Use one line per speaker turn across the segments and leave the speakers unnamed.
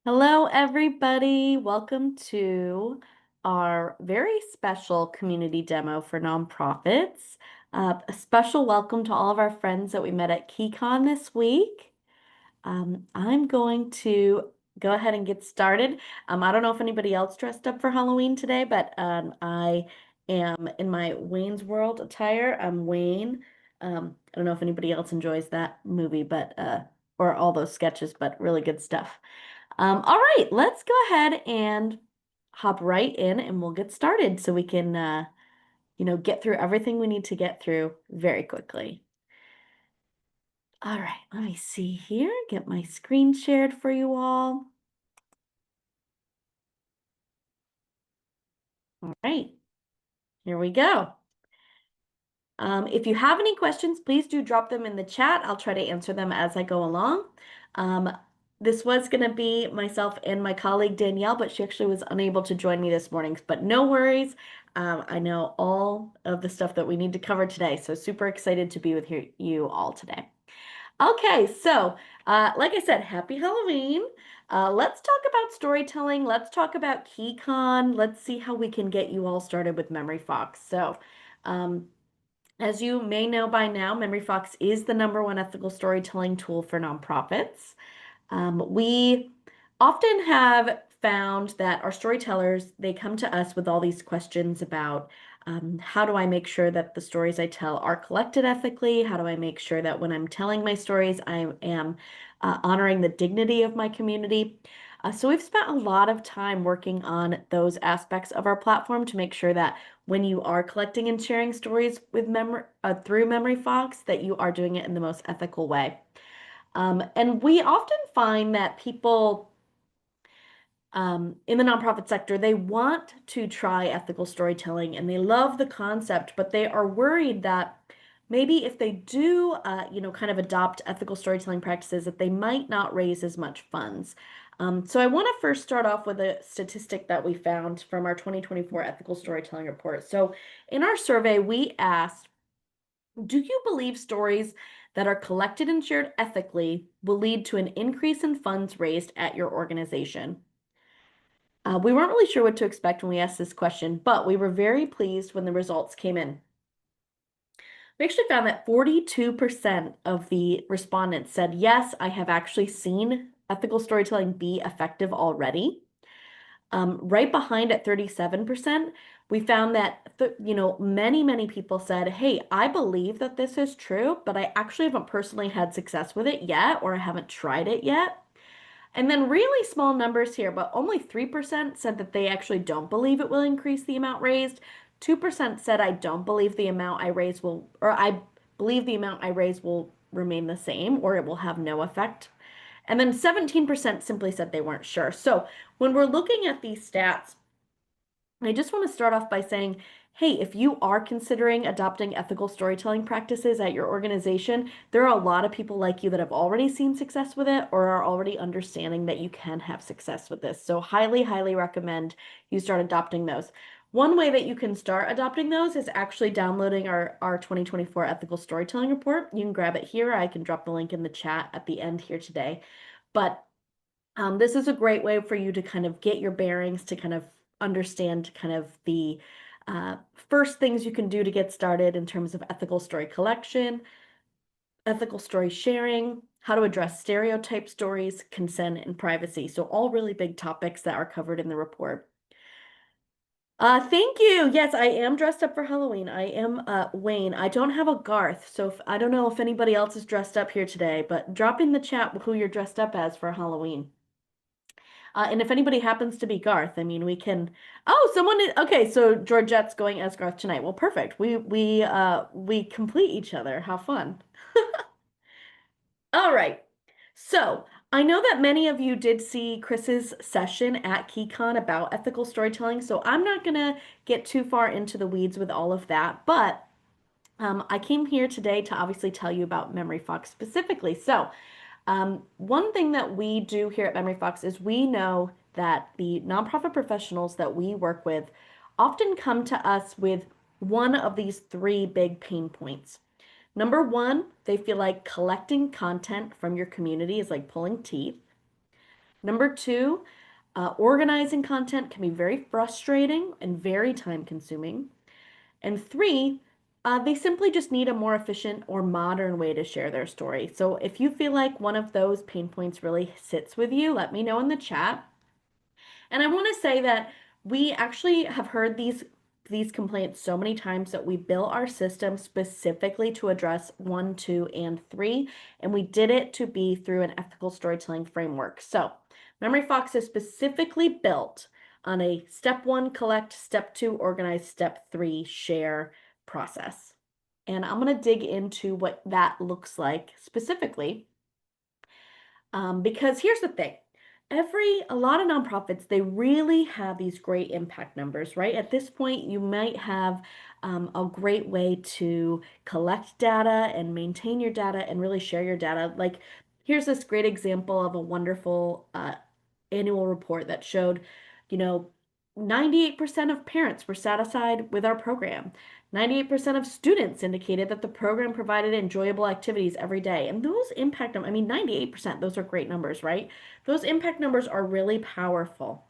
Hello, everybody. Welcome to our very special community demo for nonprofits. A special welcome to all of our friends that we met at KeyCon this week. I'm going to go ahead and get started. I don't know if anybody else dressed up for Halloween today, but I am in my Wayne's World attire. I'm Wayne. I don't know if anybody else enjoys that movie, but or all those sketches, but really good stuff. All right, let's go ahead and hop right in and we'll get started so we can, get through everything we need to get through very quickly. All right, let me see here, get my screen shared for you all. All right, here we go. If you have any questions, please do drop them in the chat. I'll try to answer them as I go along. Um, this was going to be myself and my colleague Danielle, but she actually was unable to join me this morning. But no worries. I know all of the stuff that we need to cover today, so super excited to be with you all today. Okay, so like I said, happy Halloween. Let's talk about storytelling. Let's talk about KeyCon. Let's see how we can get you all started with MemoryFox. So, as you may know by now, MemoryFox is the #1 ethical storytelling tool for nonprofits. We often have found that our storytellers, they come to us with all these questions about how do I make sure that the stories I tell are collected ethically? How do I make sure that when I'm telling my stories, I am honoring the dignity of my community? So we've spent a lot of time working on those aspects of our platform to make sure that when you are collecting and sharing stories with through MemoryFox, that you are doing it in the most ethical way. And we often find that people in the nonprofit sector, they want to try ethical storytelling and they love the concept, but they are worried that maybe if they do, kind of adopt ethical storytelling practices, that they might not raise as much funds. So I want to first start off with a statistic that we found from our 2024 ethical storytelling report. So in our survey, we asked, do you believe stories that are collected and shared ethically will lead to an increase in funds raised at your organization? We weren't really sure what to expect when we asked this question, but we were very pleased when the results came in. We actually found that 42% of the respondents said, yes, I have actually seen ethical storytelling be effective already. Right behind at 37%, we found that, many people said, hey, I believe that this is true, but I actually haven't personally had success with it yet, or I haven't tried it yet. And then really small numbers here, but only 3% said that they actually don't believe it will increase the amount raised. 2% said, I don't believe the amount I raise will, or I believe the amount I raise will remain the same, or it will have no effect. And then 17% simply said they weren't sure. So when we're looking at these stats, I just want to start off by saying, hey, if you are considering adopting ethical storytelling practices at your organization, there are a lot of people like you that have already seen success with it or are already understanding that you can have success with this. So highly, highly recommend you start adopting those. One way that you can start adopting those is actually downloading our 2024 ethical storytelling report. You can grab it here. I can drop the link in the chat at the end here today. But this is a great way for you to kind of get your bearings, to kind of understand kind of the first things you can do to get started in terms of ethical story collection, ethical story sharing, how to address stereotype stories, consent, and privacy. So all really big topics that are covered in the report. Thank you. Yes, I am dressed up for Halloween. I am Wayne. I don't have a Garth, so I don't know if anybody else is dressed up here today, but drop in the chat who you're dressed up as for Halloween. And if anybody happens to be Garth, I mean, we can. Oh, someone is. Okay, so Georgette's going as Garth tonight. Well, perfect. We complete each other. How fun. All right. So I know that many of you did see Chris's session at KeyCon about ethical storytelling, so I'm not gonna get too far into the weeds with all of that, but I came here today to obviously tell you about MemoryFox specifically. So one thing that we do here at MemoryFox is we know that the nonprofit professionals that we work with often come to us with one of these three big pain points. Number one, they feel like collecting content from your community is like pulling teeth. Number two, organizing content can be very frustrating and very time consuming. And three, they simply just need a more efficient or modern way to share their story. So if you feel like one of those pain points really sits with you, let me know in the chat. And I want to say that we actually have heard these complaints so many times that we built our system specifically to address 1, 2, and 3, and we did it to be through an ethical storytelling framework. So MemoryFox is specifically built on a step 1, collect, step 2, organize, step 3, share process. And I'm going to dig into what that looks like specifically. Because here's the thing. A lot of nonprofits, they really have these great impact numbers, right? At this point, you might have a great way to collect data and maintain your data and really share your data. Like, here's this great example of a wonderful annual report that showed, you know, 98% of parents were satisfied with our program. 98% of students indicated that the program provided enjoyable activities every day. And those impact them, I mean, 98%, those are great numbers, right? Those impact numbers are really powerful.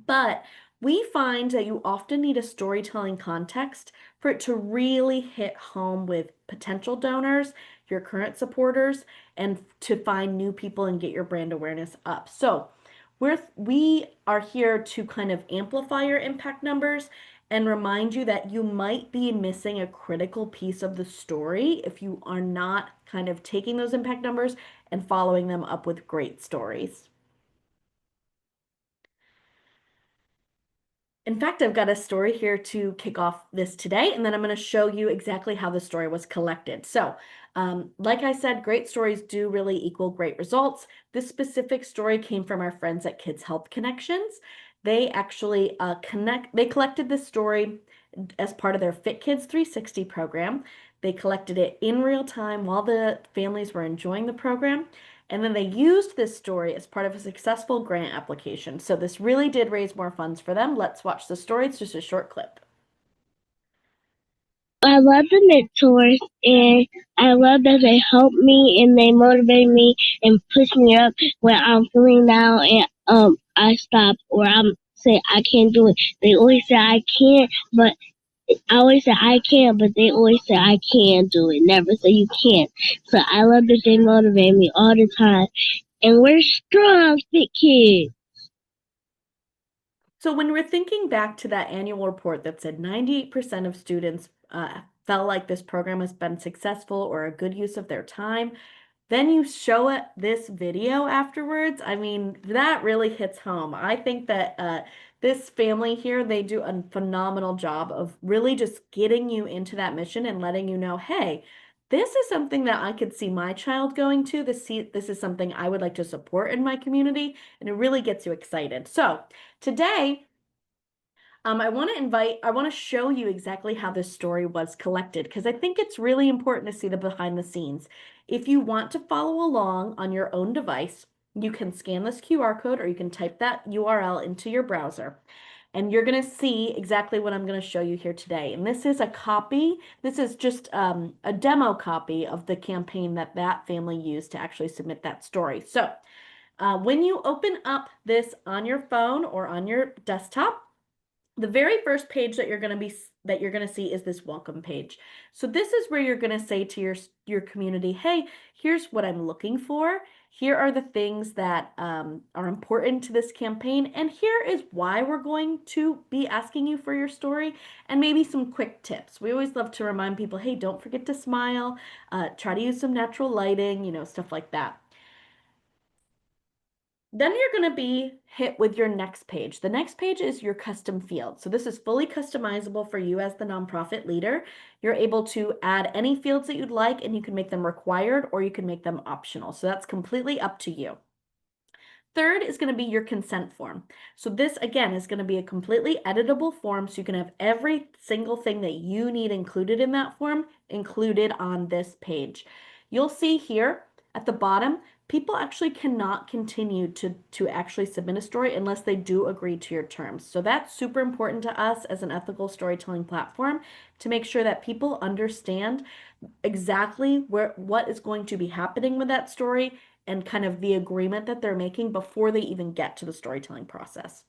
But we find that you often need a storytelling context for it to really hit home with potential donors, your current supporters, and to find new people and get your brand awareness up. So we are here to kind of amplify your impact numbers and remind you that you might be missing a critical piece of the story if you are not kind of taking those impact numbers and following them up with great stories. In fact, I've got a story here to kick off this today, and then I'm going to show you exactly how the story was collected. So, like I said, great stories do really equal great results. This specific story came from our friends at Kids Health Connections. They actually they collected this story as part of their Fit Kids 360 program. They collected it in real time while the families were enjoying the program. And then they used this story as part of a successful grant application. So this really did raise more funds for them. Let's watch the story. It's just a short clip.
I love the mentors and I love that they help me and they motivate me and push me up when I'm feeling down and I stop or I'm say I can't do it. They always say I can't, but I always say I can, but they always say I can do it. Never say you can't. So I love that they motivate me all the time. And we're strong, fit kids.
So when we're thinking back to that annual report that said 98% of students felt like this program has been successful or a good use of their time, then you show it this video afterwards. I mean, that really hits home. I think that this family here, they do a phenomenal job of really just getting you into that mission and letting you know, hey, this is something that I could see my child going to. This is something I would like to support in my community, and it really gets you excited. So today, I want to show you exactly how this story was collected because I think it's really important to see the behind the scenes. If you want to follow along on your own device, you can scan this QR code or you can type that URL into your browser. And you're going to see exactly what I'm going to show you here today. And this is a copy. This is just a demo copy of the campaign that that family used to actually submit that story. So when you open up this on your phone or on your desktop, the very first page that you're going to see is this welcome page. So this is where you're going to say to your community, hey, here's what I'm looking for. Here are the things that are important to this campaign. And here is why we're going to be asking you for your story and maybe some quick tips. We always love to remind people, hey, don't forget to smile, try to use some natural lighting, stuff like that. Then you're going to be hit with your next page. The next page is your custom field. So this is fully customizable for you as the nonprofit leader. You're able to add any fields that you'd like, and you can make them required or you can make them optional. So that's completely up to you. Third is going to be your consent form. So this, again, is going to be a completely editable form, so you can have every single thing that you need included in that form included on this page. You'll see here at the bottom, people actually cannot continue to actually submit a story unless they do agree to your terms. So that's super important to us as an ethical storytelling platform to make sure that people understand exactly what is going to be happening with that story and kind of the agreement that they're making before they even get to the storytelling process.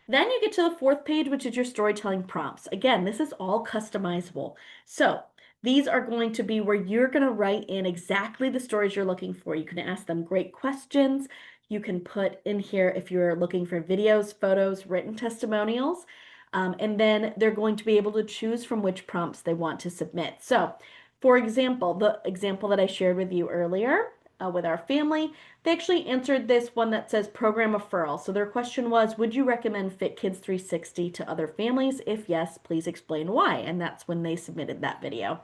Then you get to the fourth page, which is your storytelling prompts. Again, this is all customizable. So these are going to be where you're going to write in exactly the stories you're looking for. You can ask them great questions. You can put in here if you're looking for videos, photos, written testimonials. And then they're going to be able to choose from which prompts they want to submit. So, for example, the example that I shared with you earlier with our family, they actually answered this one that says program referral. So their question was, would you recommend Fit Kids 360 to other families? If yes, please explain why. And that's when they submitted that video.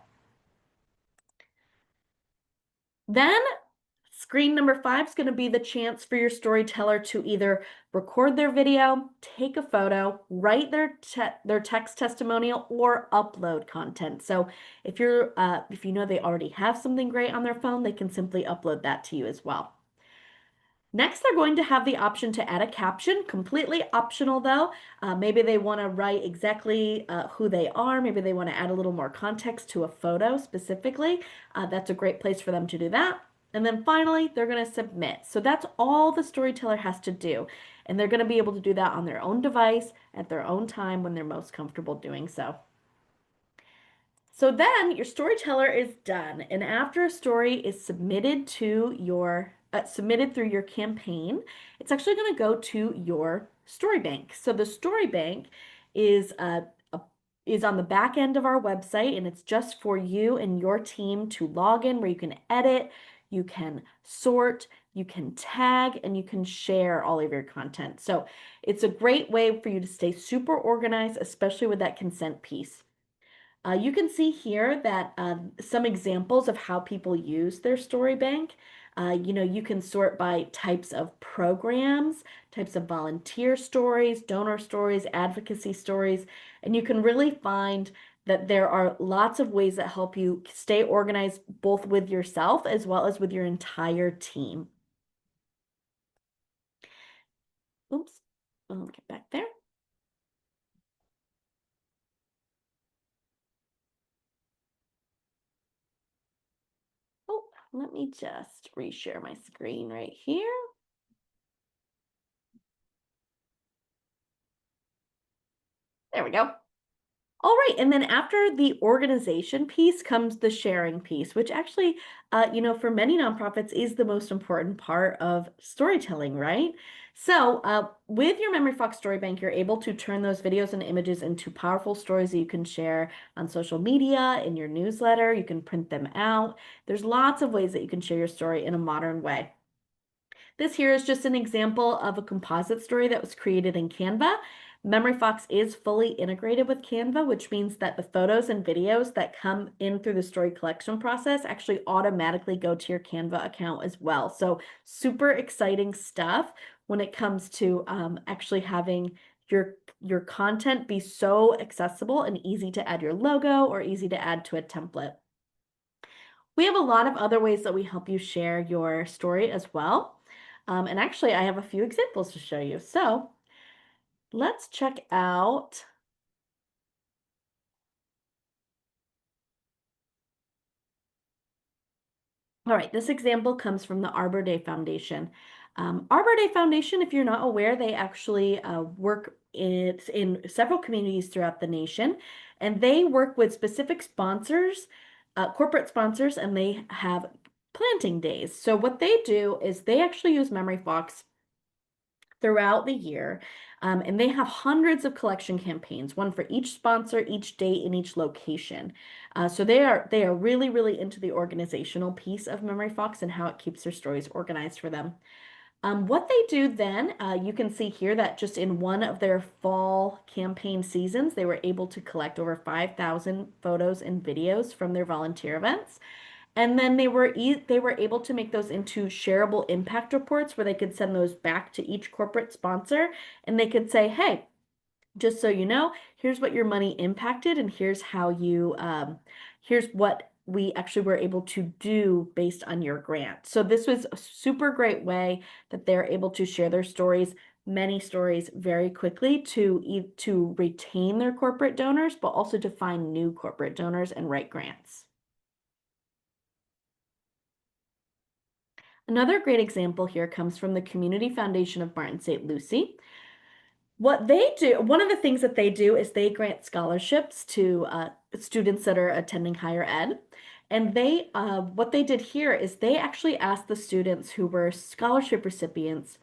Then screen number 5 is going to be the chance for your storyteller to either record their video, take a photo, write their text testimonial, or upload content. So if you know they already have something great on their phone, they can simply upload that to you as well. Next, they're going to have the option to add a caption, completely optional though. Maybe they want to write exactly who they are. Maybe they want to add a little more context to a photo specifically. That's a great place for them to do that. And then finally, they're going to submit. So that's all the storyteller has to do. And they're going to be able to do that on their own device at their own time when they're most comfortable doing so. So then your storyteller is done, and after a story is submitted to your submitted through your campaign, it's actually going to go to your story bank. So the story bank is is on the back end of our website, and it's just for you and your team to log in, where you can edit, you can sort, you can tag, and you can share all of your content. So it's a great way for you to stay super organized, especially with that consent piece. You can see here that some examples of how people use their story bank. You can sort by types of programs, types of volunteer stories, donor stories, advocacy stories, and you can really find that there are lots of ways that help you stay organized both with yourself as well as with your entire team. Oops, I'll get back there. Oh, let me just reshare my screen right here. There we go. All right, and then after the organization piece comes the sharing piece, which actually, for many nonprofits is the most important part of storytelling, right? So with your MemoryFox Story Bank, you're able to turn those videos and images into powerful stories that you can share on social media, in your newsletter, you can print them out. There's lots of ways that you can share your story in a modern way. This here is just an example of a composite story that was created in Canva. MemoryFox is fully integrated with Canva, which means that the photos and videos that come in through the story collection process actually automatically go to your Canva account as well. So super exciting stuff when it comes to actually having your content be so accessible and easy to add your logo or easy to add to a template. We have a lot of other ways that we help you share your story as well. And actually, I have a few examples to show you. So let's check out. All right, this example comes from the Arbor Day Foundation. Arbor Day Foundation, if you're not aware, they actually work in several communities throughout the nation, and they work with specific sponsors, corporate sponsors, and they have planting days. So what they do is they actually use MemoryFox throughout the year. And they have hundreds of collection campaigns, one for each sponsor, each date, and each location. So they are really, really into the organizational piece of MemoryFox and how it keeps their stories organized for them. What they do then, you can see here that just in one of their fall campaign seasons, they were able to collect over 5,000 photos and videos from their volunteer events. And then they were able to make those into shareable impact reports where they could send those back to each corporate sponsor and they could say, hey, just so you know, here's what your money impacted and here's how here's what we actually were able to do based on your grant. So this was a super great way that they're able to share their stories, many stories very quickly to retain their corporate donors, but also to find new corporate donors and write grants. Another great example here comes from the Community Foundation of Martin St. Lucie. What they do, one of the things that they do is they grant scholarships to students that are attending higher ed. And what they did here is they actually asked the students who were scholarship recipients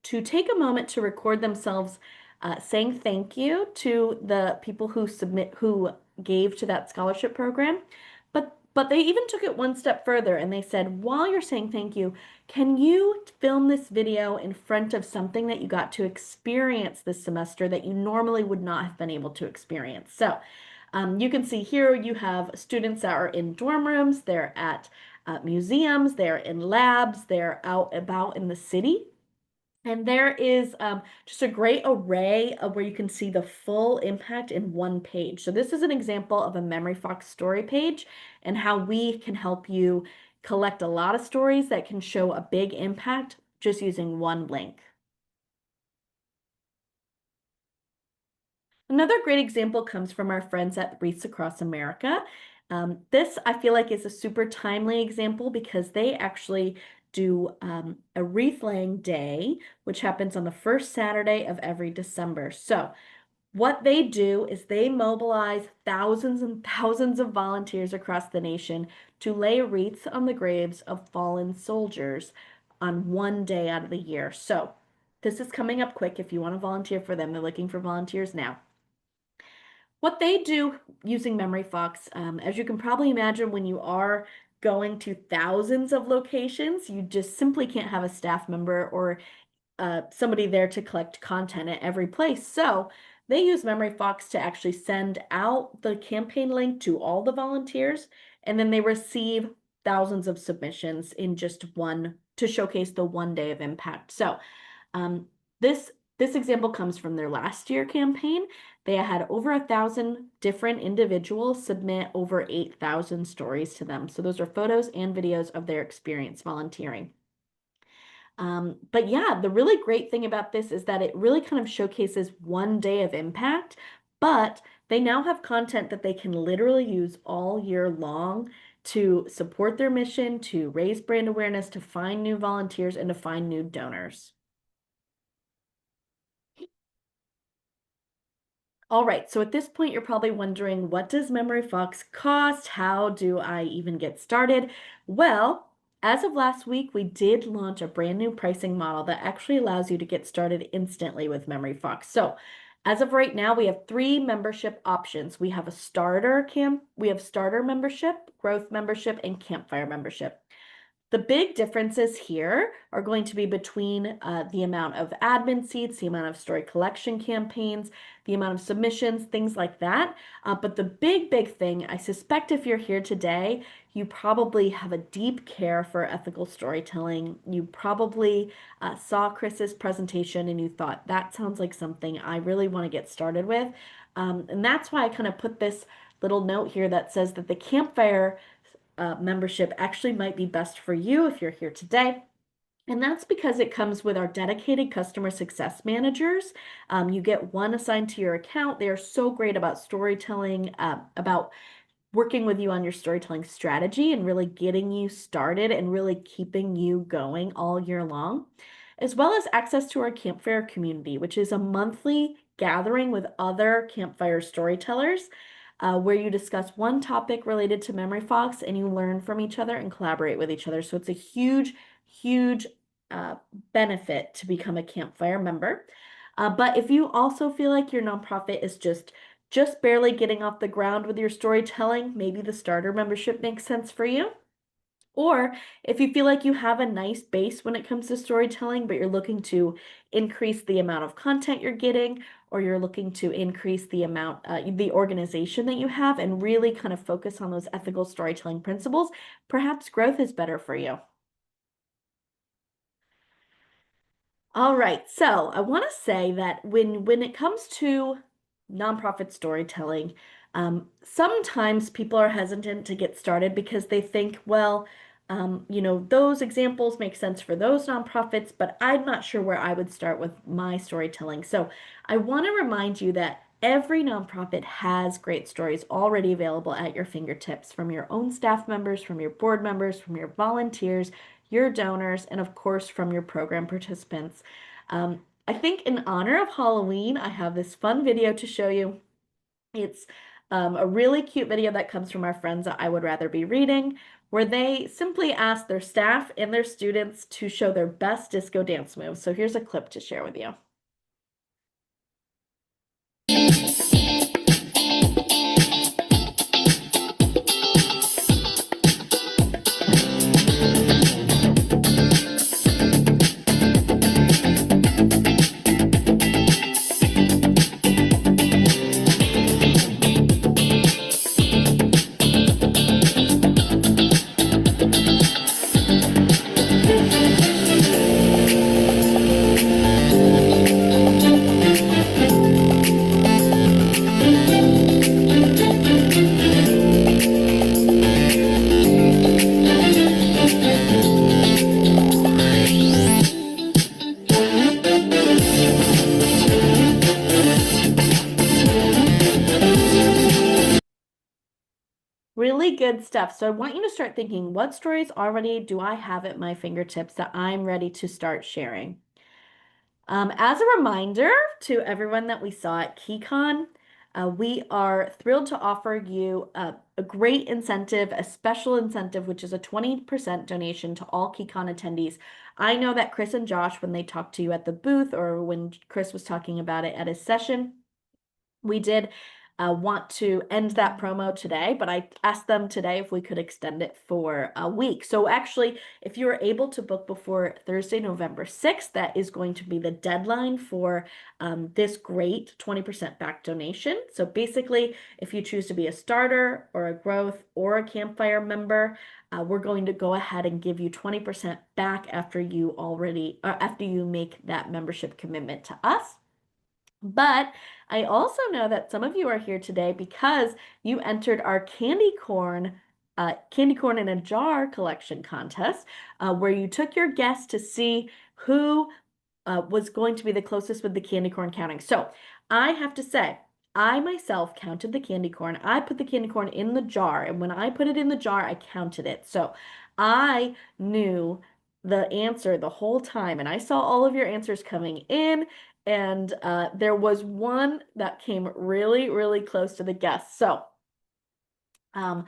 to take a moment to record themselves saying thank you to the people who gave to that scholarship program. But they even took it one step further and they said, while you're saying thank you, can you film this video in front of something that you got to experience this semester that you normally would not have been able to experience? So you can see here you have students that are in dorm rooms, they're at museums, they're in labs, they're out about in the city. And there is just a great array of where you can see the full impact in one page. So this is an example of a MemoryFox story page and how we can help you collect a lot of stories that can show a big impact just using one link. Another great example comes from our friends at Wreaths Across America. This I feel like is a super timely example because they actually do a wreath laying day, which happens on the first Saturday of every December. So what they do is they mobilize thousands and thousands of volunteers across the nation to lay wreaths on the graves of fallen soldiers on one day out of the year. So this is coming up quick if you want to volunteer for them. They're looking for volunteers now. What they do using MemoryFox, as you can probably imagine, when you are going to thousands of locations, you just simply can't have a staff member or somebody there to collect content at every place. So they use MemoryFox to actually send out the campaign link to all the volunteers, and then they receive thousands of submissions in just one to showcase the one day of impact. So um, this example comes from their last year campaign. They had over 1,000 different individuals submit over 8,000 stories to them. So those are photos and videos of their experience volunteering. But yeah, the really great thing about this is that it really kind of showcases one day of impact, but they now have content that they can literally use all year long to support their mission, to raise brand awareness, to find new volunteers, and to find new donors. All right, so at this point, you're probably wondering, what does MemoryFox cost? How do I even get started? Well, as of last week, we did launch a brand new pricing model that actually allows you to get started instantly with MemoryFox. So as of right now, we have three membership options. We have we have starter membership, growth membership, and campfire membership. The big differences here are going to be between the amount of admin seats, the amount of story collection campaigns, the amount of submissions, things like that. But the big thing, I suspect if you're here today, you probably have a deep care for ethical storytelling. You probably saw Chris's presentation and you thought, that sounds like something I really want to get started with. And that's why I kind of put this little note here that says that the campfire membership actually might be best for you if you're here today. And that's because it comes with our dedicated customer success managers. You get one assigned to your account. They are so great about storytelling, about working with you on your storytelling strategy and really getting you started and really keeping you going all year long, as well as access to our campfire community, which is a monthly gathering with other campfire storytellers where you discuss one topic related to MemoryFox and you learn from each other and collaborate with each other. So it's a huge uh, benefit to become a campfire member. But if you also feel like your nonprofit is just barely getting off the ground with your storytelling, maybe the starter membership makes sense for you. Or if you feel like you have a nice base when it comes to storytelling, but you're looking to increase the amount of content you're getting, or you're looking to increase the amount, the organization that you have, and really kind of focus on those ethical storytelling principles, perhaps growth is better for you. All right, so I want to say that when it comes to nonprofit storytelling, sometimes people are hesitant to get started because they think, well, those examples make sense for those nonprofits, but I'm not sure where I would start with my storytelling. So I want to remind you that every nonprofit has great stories already available at your fingertips from your own staff members, from your board members, from your volunteers. your donors, and of course from your program participants. I think in honor of Halloween, I have this fun video to show you. It's a really cute video that comes from our friends at I Would Rather Be Reading, where they simply ask their staff and their students to show their best disco dance moves. So here's a clip to share with you. Really good stuff. So I want you to start thinking, what stories already do I have at my fingertips that I'm ready to start sharing? As a reminder to everyone that we saw at KeyCon, we are thrilled to offer you a great incentive, a special incentive, which is a 20% donation to all KeyCon attendees. I know that Chris and Josh, when they talked to you at the booth or when Chris was talking about it at his session, we did want to end that promo today, but I asked them today if we could extend it for a week. So actually, if you are able to book before Thursday, November 6th, that is going to be the deadline for this great 20% back donation. So basically, if you choose to be a starter or a growth or a campfire member, we're going to go ahead and give you 20% back after you make that membership commitment to us. But I also know that some of you are here today because you entered our candy corn in a jar collection contest, where you took your guess to see who was going to be the closest with the candy corn counting. So I have to say, I myself counted the candy corn. I put the candy corn in the jar, and when I put it in the jar, I counted it. So I knew the answer the whole time, and I saw all of your answers coming in, and there was one that came really, really close to the guess. So um,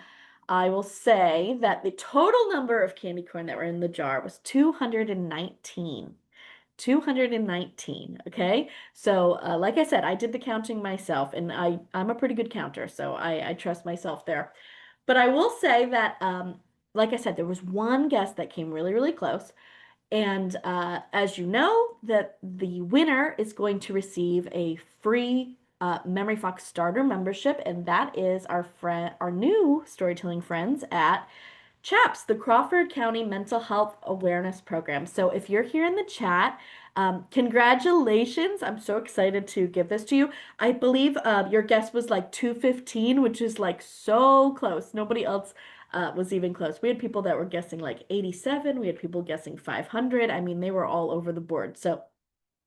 I will say that the total number of candy corn that were in the jar was 219. 219, okay? So, like I said, I did the counting myself, and I'm a pretty good counter, so I trust myself there. But I will say that, like I said, there was one guess that came really, really close. And as you know, that the winner is going to receive a free MemoryFox starter membership, and that is our new storytelling friends at CHAPS, the Crawford County Mental Health Awareness Program. So if you're here in the chat, congratulations. I'm so excited to give this to you. I believe your guess was like 215, which is like so close. Nobody else was even close. We had people that were guessing like 87. We had people guessing 500. I mean, they were all over the board. So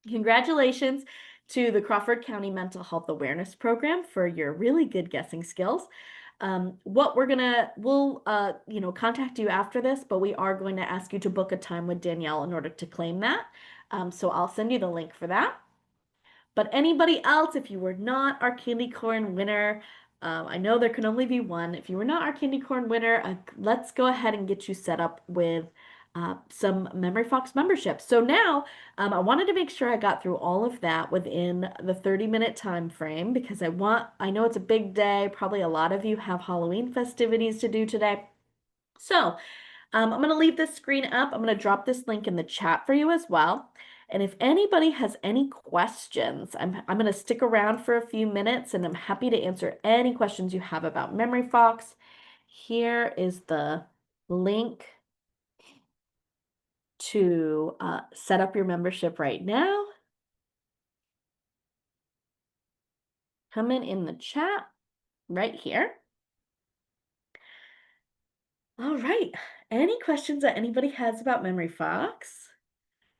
congratulations to the Crawford County Mental Health Awareness Program for your really good guessing skills. We'll contact you after this, but we are going to ask you to book a time with Danielle in order to claim that. So I'll send you the link for that. But anybody else, if you were not our candy corn winner, I know there can only be one. If you were not our candy corn winner, let's go ahead and get you set up with some MemoryFox membership. So now I wanted to make sure I got through all of that within the 30-minute time frame because I know it's a big day. Probably a lot of you have Halloween festivities to do today. So I'm going to leave this screen up. I'm going to drop this link in the chat for you as well. And if anybody has any questions, I'm going to stick around for a few minutes and I'm happy to answer any questions you have about MemoryFox. Here is the link to set up your membership right now. Comment in the chat right here. All right. Any questions that anybody has about MemoryFox?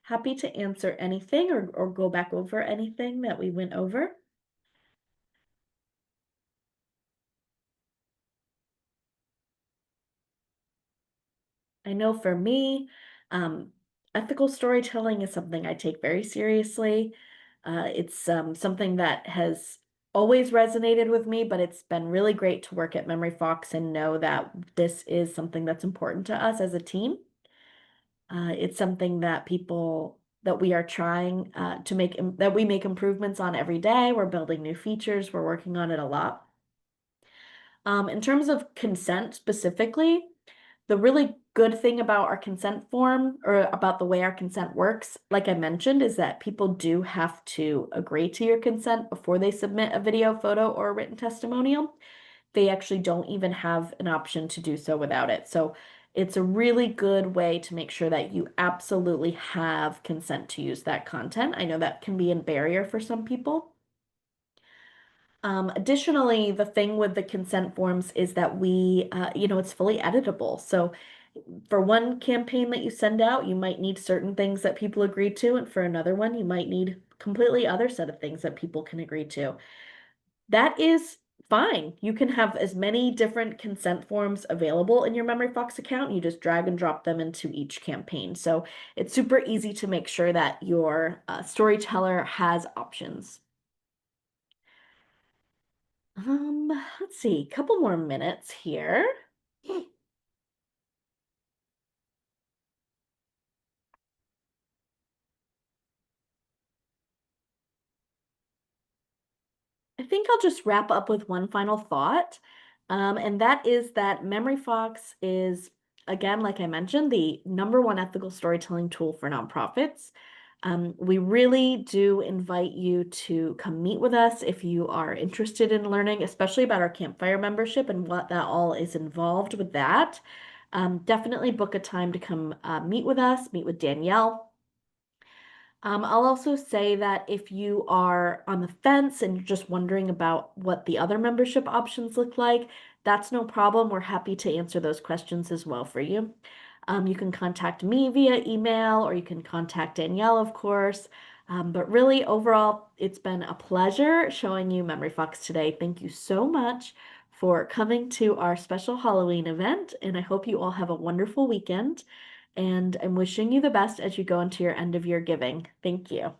Happy to answer anything or go back over anything that we went over. I know for me, Um, Ethical storytelling is something I take very seriously. It's something that has always resonated with me, but it's been really great to work at MemoryFox and know that this is something that's important to us as a team. It's something that that we are trying to that we make improvements on every day. We're building new features. We're working on it a lot. In terms of consent specifically, the really good thing about our consent form or about the way our consent works, like I mentioned, is that people do have to agree to your consent before they submit a video, photo, or a written testimonial. They actually don't even have an option to do so without it. So it's a really good way to make sure that you absolutely have consent to use that content. I know that can be a barrier for some people. Additionally, the thing with the consent forms is that it's fully editable. So for one campaign that you send out, you might need certain things that people agree to, and for another one, you might need completely other set of things that people can agree to. That is fine. You can have as many different consent forms available in your MemoryFox account. You just drag and drop them into each campaign. So it's super easy to make sure that your storyteller has options. Let's see, a couple more minutes here. I think I'll just wrap up with one final thought, and that is that MemoryFox is, again, like I mentioned, the #1 ethical storytelling tool for nonprofits. We really do invite you to come meet with us if you are interested in learning, especially about our Campfire membership and what that all is involved with that. Definitely book a time to come meet with us, meet with Danielle. I'll also say that if you are on the fence and you're just wondering about what the other membership options look like, that's no problem. We're happy to answer those questions as well for you. You can contact me via email or you can contact Danielle, of course. But really, overall, it's been a pleasure showing you MemoryFox today. Thank you so much for coming to our special Halloween event, and I hope you all have a wonderful weekend. And I'm wishing you the best as you go into your end of year giving. Thank you.